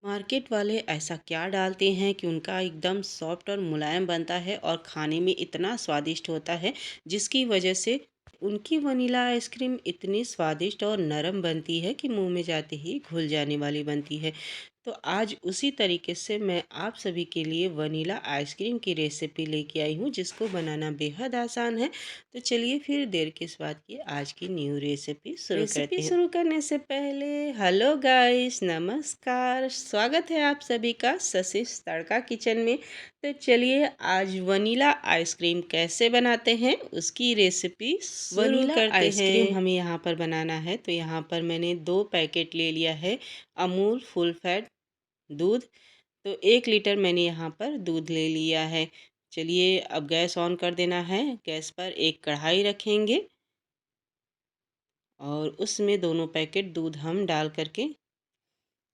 Market वाले ऐसा क्या डालते हैं कि उनका एकदम सॉफ्ट और मुलायम बनता है और खाने में इतना स्वादिष्ट होता है, जिसकी वजह से उनकी वनीला आइसक्रीम इतनी स्वादिष्ट और नरम बनती है कि मुंह में जाते ही घुल जाने वाली बनती है। तो आज उसी तरीके से मैं आप सभी के लिए वनीला आइसक्रीम की रेसिपी लेके आई हूँ, जिसको बनाना बेहद आसान है। तो चलिए फिर देर किस बात की, आज की न्यू रेसिपी शुरू करते हैं। शुरू करने से पहले हेलो गाइस, नमस्कार, स्वागत है आप सभी का सशीश तड़का किचन में। तो चलिए आज वनीला आइसक्रीम कैसे बनाते हैं उसकी रेसिपी शुरू वनीला करते आइसक्रीम हैं। हमें यहाँ पर बनाना है, तो यहाँ पर मैंने 2 पैकेट ले लिया है अमूल फुल फैट दूध। तो 1 लीटर मैंने यहाँ पर दूध ले लिया है। चलिए अब गैस ऑन कर देना है। गैस पर एक कढ़ाई रखेंगे और उसमें दोनों पैकेट दूध हम डाल करके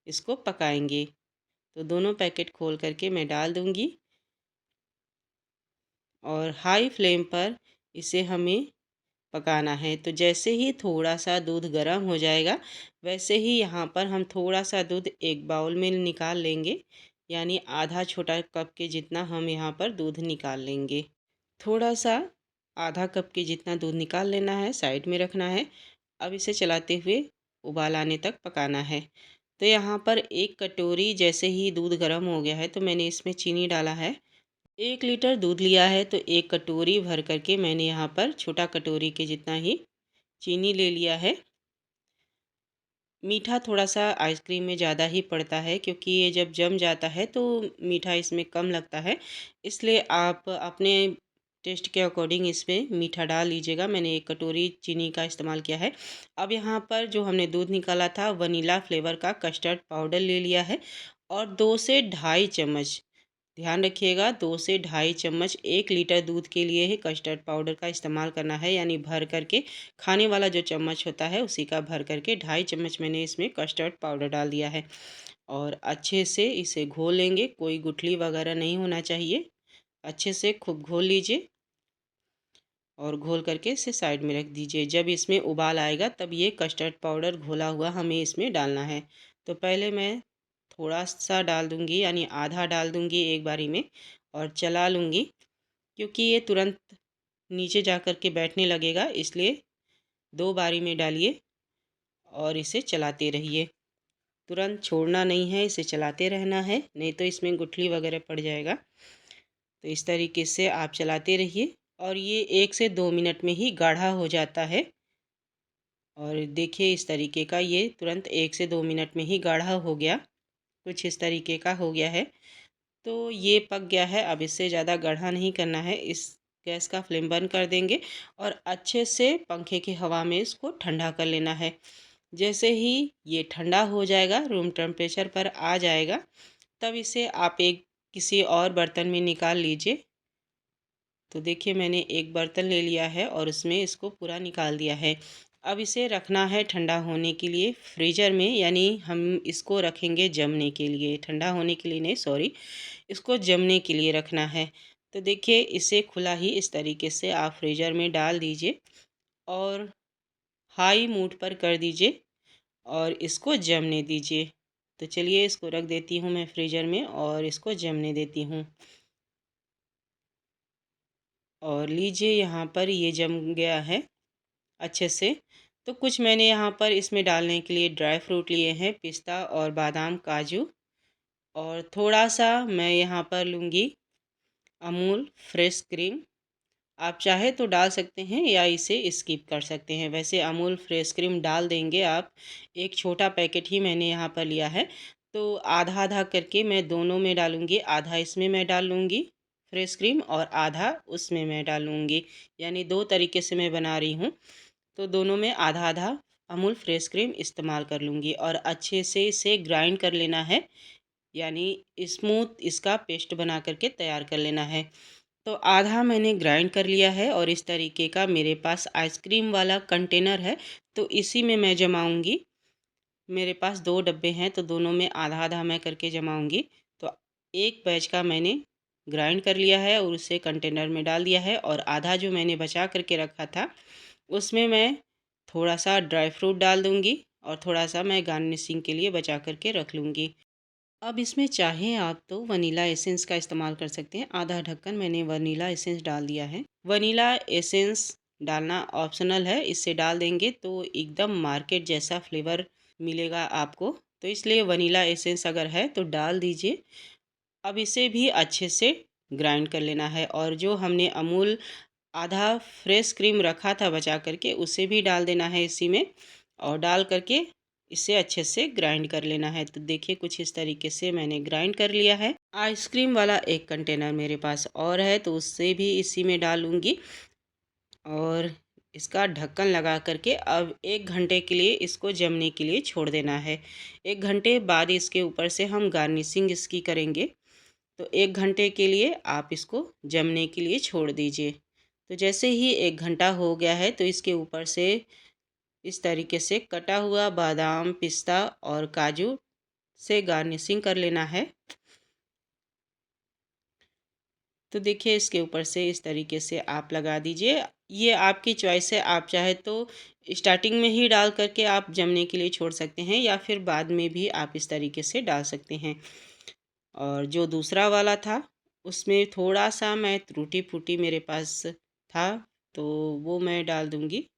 इसको पकाएंगे। तो दोनों पैकेट खोल करके मैं डाल दूंगी और हाई फ्लेम पर इसे हमें पकाना है। तो जैसे ही थोड़ा सा दूध गर्म हो जाएगा, वैसे ही यहाँ पर हम थोड़ा सा दूध एक बाउल में निकाल लेंगे, यानी आधा छोटा कप के जितना हम यहाँ पर दूध निकाल लेंगे। थोड़ा सा आधा कप के जितना दूध निकाल लेना है, साइड में रखना है। अब इसे चलाते हुए उबाल आने तक पकाना है। तो यहाँ पर 1 कटोरी जैसे ही दूध गर्म हो गया है, तो मैंने इसमें चीनी डाला है। 1 लीटर दूध लिया है, तो 1 कटोरी भर करके मैंने यहाँ पर छोटा कटोरी के जितना ही चीनी ले लिया है। मीठा थोड़ा सा आइसक्रीम में ज़्यादा ही पड़ता है, क्योंकि ये जब जम जाता है तो मीठा इसमें कम लगता है। इसलिए आप अपने टेस्ट के अकॉर्डिंग इसमें मीठा डाल लीजिएगा। मैंने 1 कटोरी चीनी का इस्तेमाल किया है। अब यहाँ पर जो हमने दूध निकाला था, वनीला फ्लेवर का कस्टर्ड पाउडर ले लिया है और 2 से ढाई चम्मच, ध्यान रखिएगा, 2 से ढाई चम्मच 1 लीटर दूध के लिए ही कस्टर्ड पाउडर का इस्तेमाल करना है, यानी भर करके खाने वाला जो चम्मच होता है उसी का भर करके 2.5 चम्मच मैंने इसमें कस्टर्ड पाउडर डाल दिया है। और अच्छे से इसे घोल लेंगे, कोई गुठली वगैरह नहीं होना चाहिए। अच्छे से खूब घोल लीजिए और घोल करके इसे साइड में रख दीजिए। जब इसमें उबाल आएगा तब ये कस्टर्ड पाउडर घोला हुआ हमें इसमें डालना है। तो पहले मैं थोड़ा सा डाल दूंगी, यानी आधा डाल दूंगी एक बारी में और चला लूँगी, क्योंकि ये तुरंत नीचे जा कर के बैठने लगेगा, इसलिए 2 बारी में डालिए और इसे चलाते रहिए। तुरंत छोड़ना नहीं है, इसे चलाते रहना है, नहीं तो इसमें गुठली वगैरह पड़ जाएगा। तो इस तरीके से आप चलाते रहिए और ये 1 से 2 मिनट में ही गाढ़ा हो जाता है। और देखिए इस तरीके का ये तुरंत 1 से 2 मिनट में ही गाढ़ा हो गया, कुछ इस तरीके का हो गया है। तो ये पक गया है। अब इससे ज़्यादा गाढ़ा नहीं करना है, इस गैस का फ्लेम बंद कर देंगे और अच्छे से पंखे की हवा में इसको ठंडा कर लेना है। जैसे ही ये ठंडा हो जाएगा, रूम टेम्परेचर पर आ जाएगा, तब इसे आप एक किसी और बर्तन में निकाल लीजिए। तो देखिए मैंने एक बर्तन ले लिया है और उसमें इसको पूरा निकाल दिया है। अब इसे रखना है ठंडा होने के लिए फ्रीज़र में, यानी हम इसको रखेंगे जमने के लिए, ठंडा होने के लिए नहीं, सॉरी, इसको जमने के लिए रखना है। तो देखिए इसे खुला ही इस तरीके से आप फ्रीज़र में डाल दीजिए और हाई मूड पर कर दीजिए और इसको जमने दीजिए। तो चलिए इसको रख देती हूँ मैं फ्रीज़र में और इसको जमने देती हूँ। और लीजिए यहाँ पर ये जम गया है अच्छे से। तो कुछ मैंने यहाँ पर इसमें डालने के लिए ड्राई फ्रूट लिए हैं, पिस्ता और बादाम, काजू, और थोड़ा सा मैं यहाँ पर लूँगी अमूल फ्रेश क्रीम। आप चाहे तो डाल सकते हैं या इसे स्किप कर सकते हैं। वैसे अमूल फ्रेश क्रीम डाल देंगे आप, एक छोटा पैकेट ही मैंने यहाँ पर लिया है, तो आधा आधा करके मैं दोनों में डालूँगी। आधा इसमें मैं डाल लूँगी फ्रेश क्रीम और आधा उसमें मैं डालूँगी, यानी 2 तरीके से मैं बना रही हूँ। तो दोनों में आधा आधा अमूल फ्रेश क्रीम इस्तेमाल कर लूँगी और अच्छे से इसे ग्राइंड कर लेना है, यानी स्मूथ इसका पेस्ट बना करके तैयार कर लेना है। तो आधा मैंने ग्राइंड कर लिया है और इस तरीके का मेरे पास आइसक्रीम वाला कंटेनर है, तो इसी में मैं जमाऊंगी। मेरे पास 2 डब्बे हैं, तो दोनों में आधा आधा मैं करके जमाऊंगी। तो एक बैच का मैंने ग्राइंड कर लिया है और उसे कंटेनर में डाल दिया है और आधा जो मैंने बचा करके रखा था उसमें मैं थोड़ा सा ड्राई फ्रूट डाल दूंगी और थोड़ा सा मैं गार्निशिंग के लिए बचा करके रख लूँगी। अब इसमें चाहे आप तो वनीला एसेंस का इस्तेमाल कर सकते हैं। आधा ढक्कन मैंने वनीला एसेंस डाल दिया है। वनीला एसेंस डालना ऑप्शनल है, इसे डाल देंगे तो एकदम मार्केट जैसा फ्लेवर मिलेगा आपको। तो इसलिए वनीला एसेंस अगर है तो डाल दीजिए। अब इसे भी अच्छे से ग्राइंड कर लेना है और जो हमने अमूल आधा फ्रेश क्रीम रखा था बचा करके उसे भी डाल देना है इसी में और डाल करके इसे अच्छे से ग्राइंड कर लेना है। तो देखिए कुछ इस तरीके से मैंने ग्राइंड कर लिया है। आइसक्रीम वाला एक कंटेनर मेरे पास और है तो उससे भी इसी में डालूंगी और इसका ढक्कन लगा करके अब 1 घंटे के लिए इसको जमने के लिए छोड़ देना है। 1 घंटे बाद इसके ऊपर से हम गार्निशिंग इसकी करेंगे। तो 1 घंटे के लिए आप इसको जमने के लिए छोड़ दीजिए। तो जैसे ही 1 घंटा हो गया है तो इसके ऊपर से इस तरीके से कटा हुआ बादाम, पिस्ता और काजू से गार्निशिंग कर लेना है। तो देखिए इसके ऊपर से इस तरीके से आप लगा दीजिए। ये आपकी चॉइस है, आप चाहे तो स्टार्टिंग में ही डाल करके आप जमने के लिए छोड़ सकते हैं या फिर बाद में भी आप इस तरीके से डाल सकते हैं। और जो दूसरा वाला था उसमें थोड़ा-सा मैं टूटी फ्रूटी मेरे पास था तो वो मैं डाल दूँगी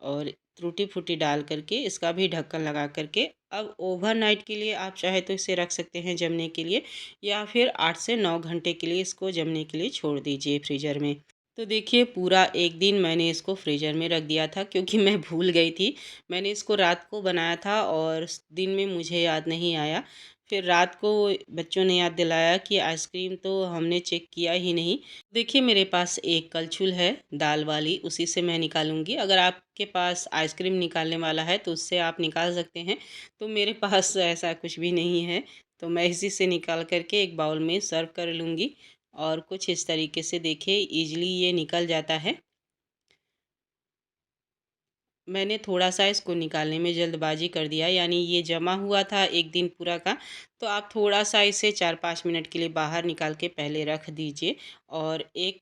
और टूटी फ्रूटी डाल करके इसका भी ढक्कन लगा करके अब ओवरनाइट के लिए आप चाहे तो इसे रख सकते हैं जमने के लिए या फिर 8 से 9 घंटे के लिए इसको जमने के लिए छोड़ दीजिए फ्रीज़र में। तो देखिए पूरा 1 दिन मैंने इसको फ्रीज़र में रख दिया था क्योंकि मैं भूल गई थी। मैंने इसको रात को बनाया था और दिन में मुझे याद नहीं आया। फिर रात को बच्चों ने याद दिलाया कि आइसक्रीम तो हमने चेक किया ही नहीं। देखिए मेरे पास एक कलछुल है दाल वाली, उसी से मैं निकालूंगी। अगर आपके पास आइसक्रीम निकालने वाला है तो उससे आप निकाल सकते हैं। तो मेरे पास ऐसा कुछ भी नहीं है तो मैं इसी से निकाल करके एक बाउल में सर्व कर लूँगी। और कुछ इस तरीके से देखिए ईज़िली ये निकल जाता है। मैंने थोड़ा-सा इसको निकालने में जल्दबाज़ी कर दिया, यानी ये जमा हुआ था 1 दिन पूरा का। तो आप थोड़ा-सा इसे 4-5 मिनट के लिए बाहर निकाल के पहले रख दीजिए और एक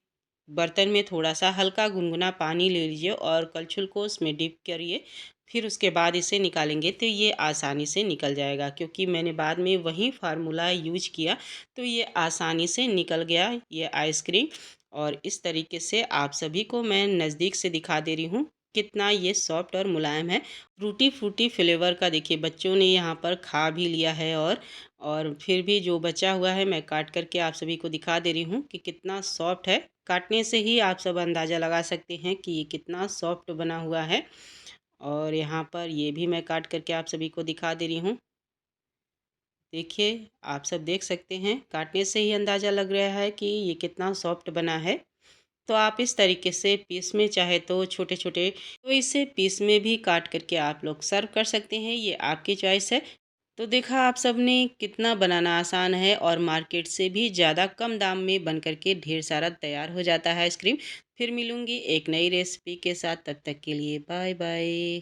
बर्तन में थोड़ा-सा हल्का गुनगुना पानी ले लीजिए और कलछुल को उसमें डिप करिए। फिर उसके बाद इसे निकालेंगे तो ये आसानी से निकल जाएगा क्योंकि मैंने बाद में वही फ़ॉर्मूला यूज़ किया, तो ये आसानी से निकल गया ये आइसक्रीम। और इस तरीके से आप सभी को मैं नज़दीक से दिखा दे रही हूँ कितना ये सॉफ्ट और मुलायम है। फ्रूटी फ्रूटी फ्लेवर का देखिए बच्चों ने यहाँ पर खा भी लिया है और फिर भी जो बचा हुआ है मैं काट करके आप सभी को दिखा दे रही हूँ कि कितना सॉफ्ट है। काटने से ही आप सब अंदाज़ा लगा सकते हैं कि ये कितना सॉफ्ट बना हुआ है। और यहाँ पर ये भी मैं काट करके आप सभी को दिखा दे रही हूँ। देखिए आप सब देख सकते हैं, काटने से ही अंदाज़ा लग रहा है कि ये कितना सॉफ्ट बना है। तो आप इस तरीके से पीस में चाहे तो छोटे-छोटे तो इसे पीस में भी काट करके आप लोग सर्व कर सकते हैं, ये आपकी चॉइस है। तो देखा आप सबने कितना बनाना आसान है और मार्केट से भी ज़्यादा कम दाम में बन कर के ढेर सारा तैयार हो जाता है आइसक्रीम। फिर मिलूँगी एक नई रेसिपी के साथ, तब तक के लिए बाय बाय।